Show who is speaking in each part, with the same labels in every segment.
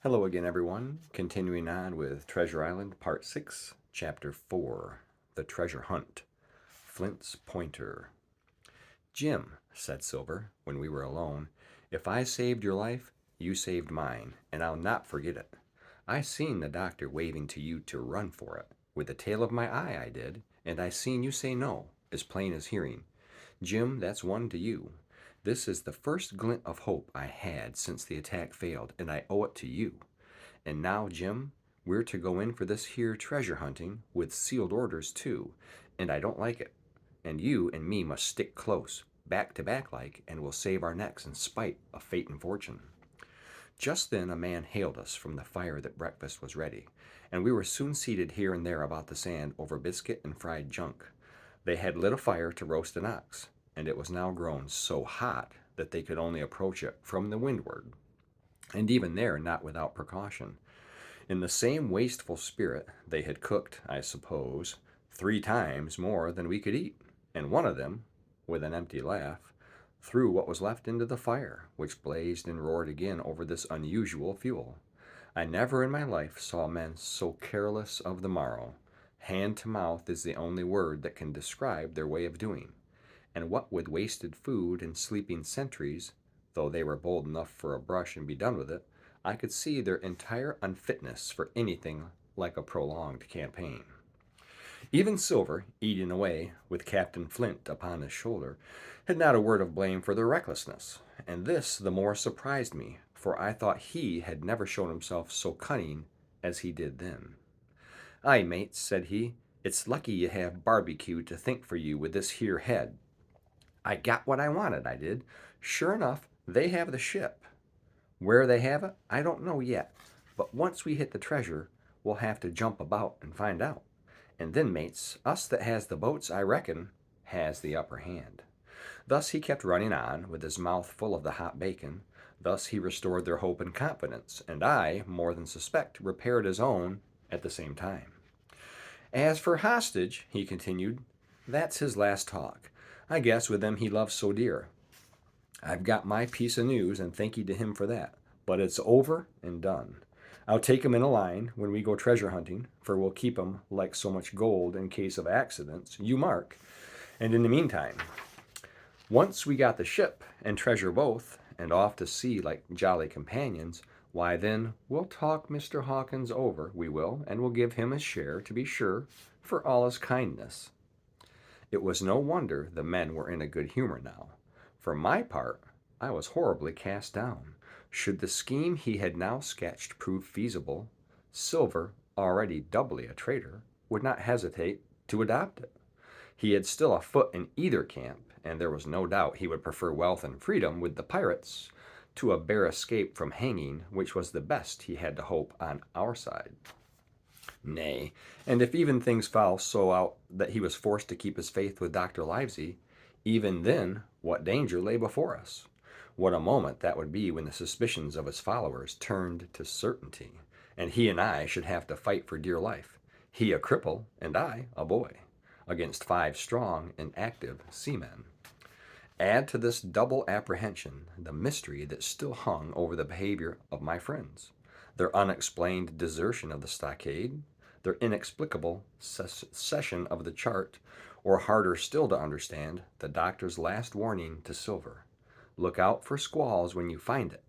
Speaker 1: Hello again, everyone. Continuing on with Treasure Island, Part 6, Chapter 4, The Treasure Hunt. Flint's Pointer. Jim, said Silver, when we were alone, if I saved your life, you saved mine, and I'll not forget it. I seen the doctor waving to you to run for it. With the tail of my eye, I did, and I seen you say no, as plain as hearing. Jim, that's one to you. This is the first glint of hope I had since the attack failed, and I owe it to you. And now, Jim, we're to go in for this here treasure hunting with sealed orders, too, and I don't like it. And you and me must stick close, back to back like, and we'll save our necks in spite of fate and fortune. Just then a man hailed us from the fire that breakfast was ready, and we were soon seated here and there about the sand over biscuit and fried junk. They had lit a fire to roast an ox, and it was now grown so hot that they could only approach it from the windward, and even there not without precaution. In the same wasteful spirit, they had cooked, I suppose, 3 times more than we could eat, and one of them, with an empty laugh, threw what was left into the fire, which blazed and roared again over this unusual fuel. I never in my life saw men so careless of the morrow. Hand to mouth is the only word that can describe their way of doing. And what with wasted food and sleeping sentries, though they were bold enough for a brush and be done with it, I could see their entire unfitness for anything like a prolonged campaign. Even Silver, eating away with Captain Flint upon his shoulder, had not a word of blame for their recklessness, and this the more surprised me, for I thought he had never shown himself so cunning as he did then. "Aye, mates," said he, "it's lucky you have barbecue to think for you with this here head. I got what I wanted, I did. Sure enough, they have the ship. Where they have it, I don't know yet, but once we hit the treasure, we'll have to jump about and find out. And then, mates, us that has the boats, I reckon, has the upper hand." Thus he kept running on, with his mouth full of the hot bacon. Thus he restored their hope and confidence, and I, more than suspect, repaired his own at the same time. "As for hostage," he continued, "that's his last talk. I guess with them he loves so dear. I've got my piece of news, and thank ye to him for that. But it's over and done. I'll take 'em in a line when we go treasure hunting, for we'll keep 'em like so much gold in case of accidents, you mark. And in the meantime, once we got the ship and treasure both, and off to sea like jolly companions, why then we'll talk Mr. Hawkins over, we will, and we'll give him his share, to be sure, for all his kindness." It was no wonder the men were in a good humor now. For my part, I was horribly cast down. Should the scheme he had now sketched prove feasible, Silver, already doubly a traitor, would not hesitate to adopt it. He had still a foot in either camp, and there was no doubt he would prefer wealth and freedom with the pirates to a bare escape from hanging, which was the best he had to hope on our side. Nay, and if even things fell so out that he was forced to keep his faith with Dr. Livesey, even then what danger lay before us? What a moment that would be when the suspicions of his followers turned to certainty, and he and I should have to fight for dear life, he a cripple and I a boy, against 5 strong and active seamen. Add to this double apprehension the mystery that still hung over the behavior of my friends, their unexplained desertion of the stockade, their inexplicable cession of the chart, or harder still to understand, the doctor's last warning to Silver: "Look out for squalls when you find it."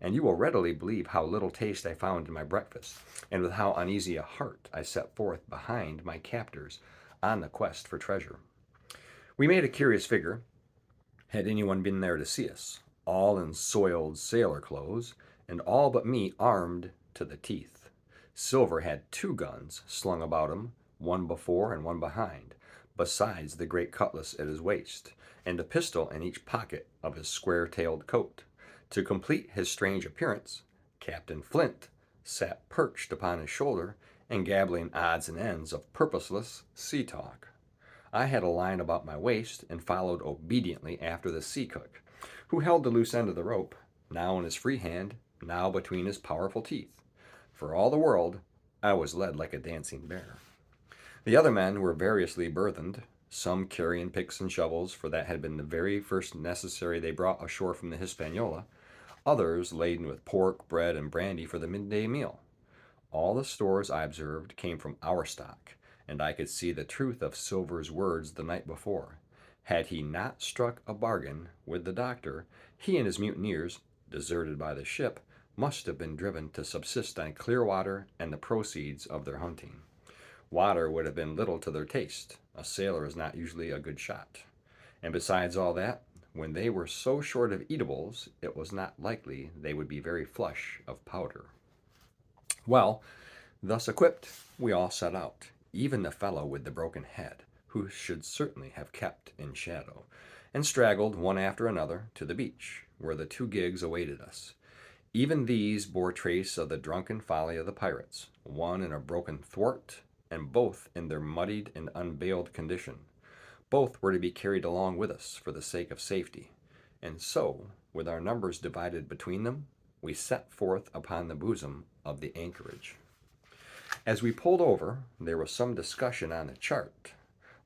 Speaker 1: And you will readily believe how little taste I found in my breakfast, and with how uneasy a heart I set forth behind my captors on the quest for treasure. We made a curious figure, had anyone been there to see us, all in soiled sailor clothes, and all but me armed to the teeth. Silver had 2 guns slung about him, one before and one behind, besides the great cutlass at his waist, and a pistol in each pocket of his square-tailed coat. To complete his strange appearance, Captain Flint sat perched upon his shoulder and gabbling odds and ends of purposeless sea talk. I had a line about my waist and followed obediently after the sea cook, who held the loose end of the rope, now in his free hand, now between his powerful teeth. For all the world, I was led like a dancing bear. The other men were variously burthened, some carrying picks and shovels, for that had been the very first necessary they brought ashore from the Hispaniola, others laden with pork, bread, and brandy for the midday meal. All the stores, I observed, came from our stock, and I could see the truth of Silver's words the night before. Had he not struck a bargain with the doctor, he and his mutineers, deserted by the ship, must have been driven to subsist on clear water and the proceeds of their hunting. Water would have been little to their taste. A sailor is not usually a good shot. And besides all that, when they were so short of eatables, it was not likely they would be very flush of powder. Well, thus equipped, we all set out, even the fellow with the broken head, who should certainly have kept in shadow, and straggled one after another to the beach, where the 2 gigs awaited us. Even these bore trace of the drunken folly of the pirates, one in a broken thwart, and both in their muddied and unbaled condition. Both were to be carried along with us for the sake of safety, and so, with our numbers divided between them, we set forth upon the bosom of the anchorage. As we pulled over, there was some discussion on the chart.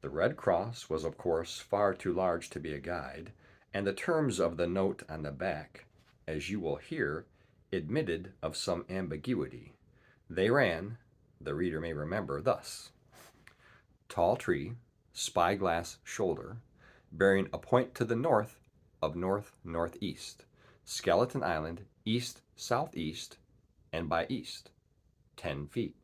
Speaker 1: The Red Cross was, of course, far too large to be a guide, and the terms of the note on the back, as you will hear, admitted of some ambiguity. They ran, the reader may remember, thus: Tall tree, spyglass shoulder, bearing a point to the north of north-northeast, Skeleton Island, east-southeast, and by east, 10 feet.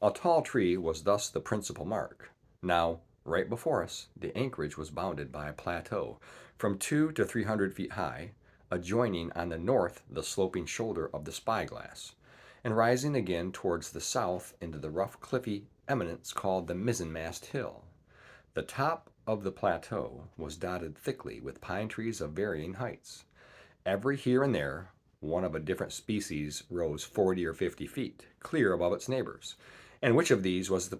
Speaker 1: A tall tree was thus the principal mark. Now, right before us, the anchorage was bounded by a plateau, from 200 to 300 feet high, adjoining on the north the sloping shoulder of the spyglass, and rising again towards the south into the rough cliffy eminence called the Mizzenmast Hill. The top of the plateau was dotted thickly with pine trees of varying heights. Every here and there, one of a different species rose 40 or 50 feet, clear above its neighbors, and which of these was the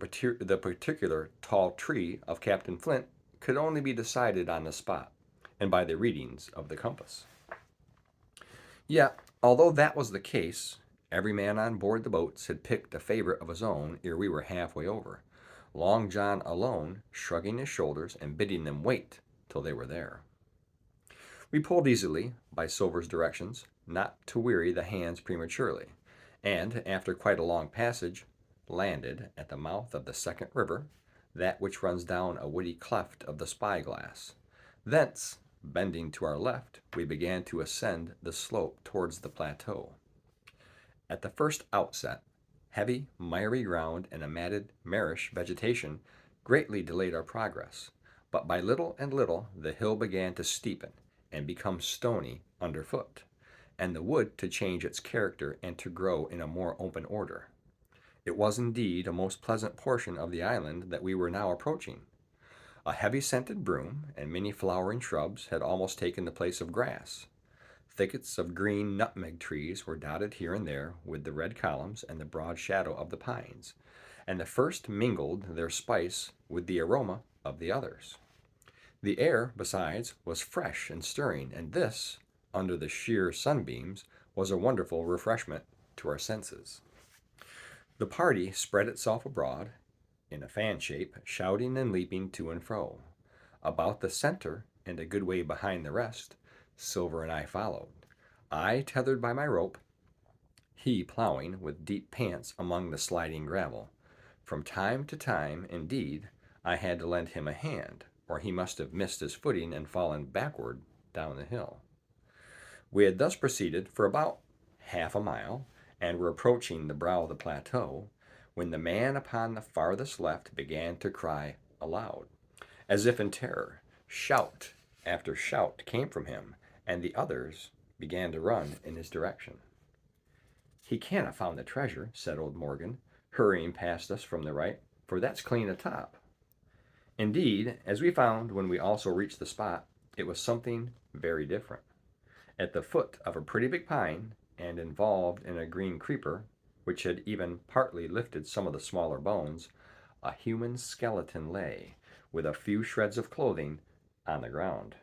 Speaker 1: particular tall tree of Captain Flint could only be decided on the spot, and by the readings of the compass. Yet, although that was the case, every man on board the boats had picked a favorite of his own ere we were halfway over, Long John alone shrugging his shoulders and bidding them wait till they were there. We pulled easily, by Silver's directions, not to weary the hands prematurely, and, after quite a long passage, landed at the mouth of the second river, that which runs down a woody cleft of the spyglass. Thence, bending to our left, we began to ascend the slope towards the plateau. At the first outset, heavy, miry ground and a matted, marish vegetation greatly delayed our progress, but by little and little the hill began to steepen and become stony underfoot, and the wood to change its character and to grow in a more open order. It was indeed a most pleasant portion of the island that we were now approaching. A heavy-scented broom and many flowering shrubs had almost taken the place of grass. Thickets of green nutmeg trees were dotted here and there with the red columns and the broad shadow of the pines, and the first mingled their spice with the aroma of the others. The air, besides, was fresh and stirring, and this, under the sheer sunbeams, was a wonderful refreshment to our senses. The party spread itself abroad, in a fan shape, shouting and leaping to and fro. About the center, and a good way behind the rest, Silver and I followed, I tethered by my rope, he plowing with deep pants among the sliding gravel. From time to time, indeed, I had to lend him a hand, or he must have missed his footing and fallen backward down the hill. We had thus proceeded for about half a mile, and were approaching the brow of the plateau, when the man upon the farthest left began to cry aloud, as if in terror. Shout after shout came from him, and the others began to run in his direction. "He can't have found the treasure," said old Morgan, hurrying past us from the right, "for that's clean atop." Indeed, as we found when we also reached the spot, it was something very different. At the foot of a pretty big pine, and involved in a green creeper, which had even partly lifted some of the smaller bones, a human skeleton lay, with a few shreds of clothing on the ground.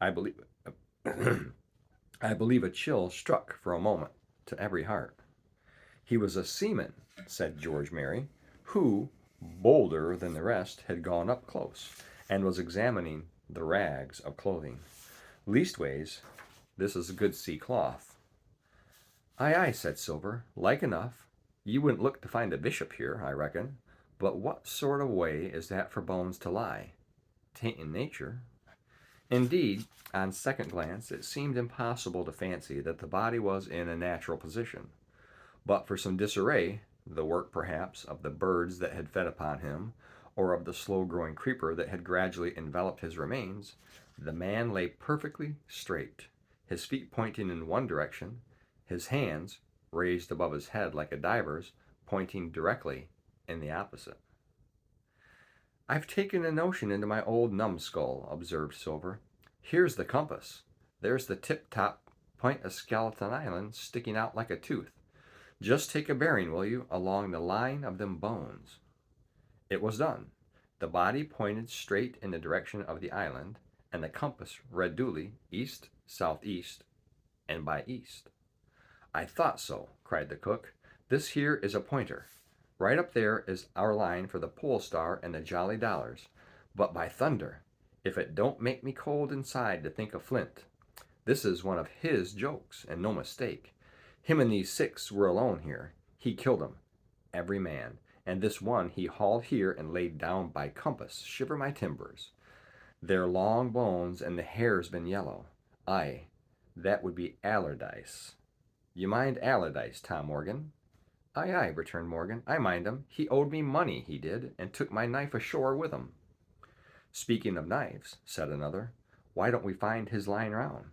Speaker 1: I believe a chill struck for a moment to every heart. "He was a seaman," said George Merry, who, bolder than the rest, had gone up close, and was examining the rags of clothing. "Leastways, This is good sea cloth. Aye, aye, said Silver, like enough. You wouldn't look to find a bishop here, I reckon. But what sort of way is that for bones to lie? 'Tain't in nature. Indeed, on second glance, it seemed impossible to fancy that the body was in a natural position. But for some disarray, the work perhaps of the birds that had fed upon him, or of the slow-growing creeper that had gradually enveloped his remains, the man lay perfectly straight, his feet pointing in one direction, his hands, raised above his head like a diver's, pointing directly in the opposite. I've taken a notion into my old numbskull, observed Silver. Here's the compass. There's the tip-top point of Skeleton Island sticking out like a tooth. Just take a bearing, will you, along the line of them bones. It was done. The body pointed straight in the direction of the island, and the compass read duly east, southeast, and by east. I thought so, cried the cook. This here is a pointer. Right up there is our line for the Pole Star and the Jolly Dollars. But by thunder, if it don't make me cold inside to think of Flint. This is one of his jokes, and no mistake. Him and these 6 were alone here. He killed 'em, every man, and this one he hauled here and laid down by compass. Shiver my timbers. They're long bones, and the hair's been yellow. Aye, that would be Allardyce. You mind Allardyce, Tom Morgan? Aye, aye, returned Morgan. I mind him. He owed me money, he did, and took my knife ashore with him. Speaking of knives, said another, why don't we find his lying round?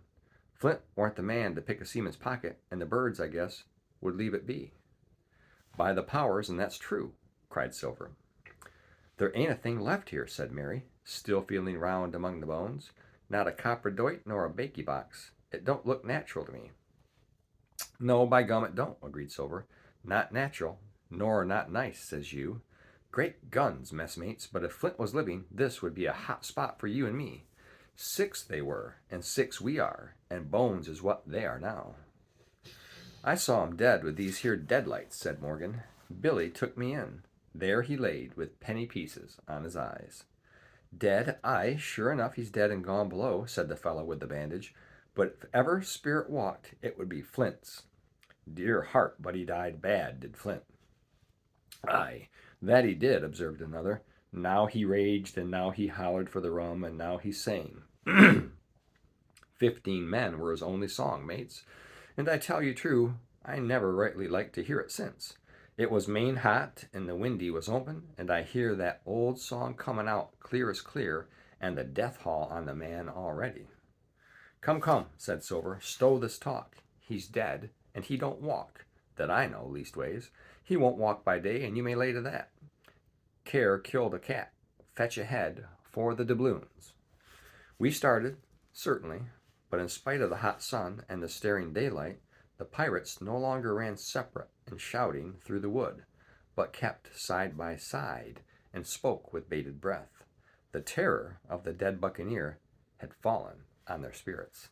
Speaker 1: Flint weren't the man to pick a seaman's pocket, and the birds, I guess, would leave it be. By the powers, and that's true, cried Silver. There ain't a thing left here, said Mary, still feeling round among the bones. Not a copper doit nor a bakey box. It don't look natural to me. No, by gum it don't, agreed Silver. Not natural, nor not nice, says you. Great guns, messmates, but if Flint was living, this would be a hot spot for you and me. 6 they were, and 6 we are, and bones is what they are now. I saw 'em dead with these here deadlights, said Morgan. Billy took me in. There he laid, with penny pieces on his eyes. Dead? Aye, sure enough he's dead and gone below, said the fellow with the bandage. But if ever spirit walked, it would be Flint's. Dear heart, but he died bad, did Flint. Aye, that he did, observed another. Now he raged, and now he hollered for the rum, and now he sang. 15 men were his only song, mates, and I tell you true, I never rightly liked to hear it since. It was main hot, and the windy was open, and I hear that old song comin' out clear as clear, and the death haul on the man already. Come, come, said Silver, stow this talk. He's dead, and he don't walk, that I know, leastways. He won't walk by day, and you may lay to that. Care killed a cat. Fetch ahead for the doubloons. We started, certainly, but in spite of the hot sun and the staring daylight, the pirates no longer ran separate and shouting through the wood, but kept side by side and spoke with bated breath. The terror of the dead buccaneer had fallen on their spirits.